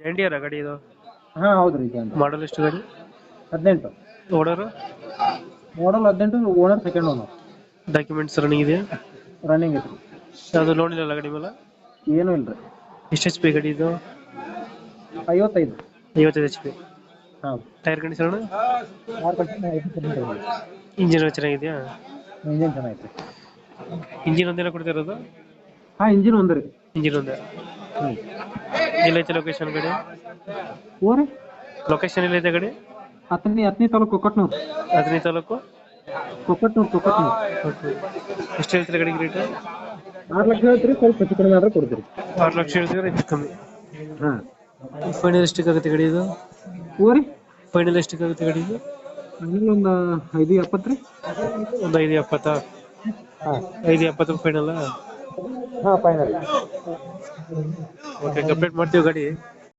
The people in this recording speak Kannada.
ಇಂಡಿಯರ ಗಾಡಿ ಇದು? ಹಾಂ ಹೌದು ರೀ ಇದು ಮಾಡಲ್ ಎಷ್ಟು ಗಾಡಿ? 18 ಓಡೋರು? ಮಾಡಲ್ 18 owner second owner. Documents running ಇದೆಯಾ? ರನ್ನಿಂಗ್ ಐತ್ರಿ. ಯಾವುದು ಲೋನ್ ಇಲ್ಲ ಗಾಡಿ ಮೇಲೆ? ಏನೂ ಇಲ್ಲ ರೀ. ಎಷ್ಟು ಎಚ್ ಪಿ ಗಾಡಿ ಇದು? 55. 55 ಎಚ್ ಪಿ. ಹೌದು. Tyre condition? 6% ಇಂಜಿನ್ ಚೆನ್ನಾಗಿದೆಯಾ? ಇಂಜಿನ್ ಚೆನ್ನಾಗೈತೆ. ಇಂಜಿನ್ ಒಂದೇನ ಕೊಡ್ತಿರೋದು? ಹಾಂ ಇಂಜಿನ್ ಒಂದು ರೀ. ಇಂಜಿನ್ ಒಂದೇ. ಹ್ಞೂ. ಎಲ್ಲೈತೆ ಲೊಕೇಶನ್ ಗಾಡಿ? ಓರಿ ಲೊಕೇಶನ್ ಎಲ್ಲೈತೆ ಗಾಡಿ? ಹತ್ತನೇ ತಾಲೂಕು ಕೊಕ್ಕಟ್ನೂರು. 15 ತಾಲೂಕು ಕೊಕ್ಕಟ್ನೂರು. ಎಷ್ಟು ಹೇಳ್ತೀರಾ ಗಾಡಿಗೆ ರೇಟ್? 6 ಲಕ್ಷ ಹೇಳ್ತೀರಿ, ಸ್ವಲ್ಪ ಹೆಚ್ಚು ಕಡಿಮೆ ಆದ್ರೆ ಕೊಡ್ತೀರಿ. 6 ಲಕ್ಷ ಹೇಳ್ತೀರಾ, ಹೆಚ್ಚು ಕಮ್ಮಿ. ಹಾಂ. ಫೈನಲ್ ಎಷ್ಟಕ್ಕಾಗುತ್ತೆ ಗಾಡಿ ಇದು? ಓರಿ ಫೈನಲ್ ಎಷ್ಟಕ್ಕಾಗುತ್ತೆ ಗಾಡಿ ಇದು? ಒಂದು 570 ರೀ. ಒಂದು 570? ಹಾಂ 570 ಫೈನಲ್? ಹಾಂ ಫೈನಲ್. ಓಕೆ, ಕಂಪ್ಲೀಟ್ ಮಾಡ್ತೀವಿ ಗಾಡಿ.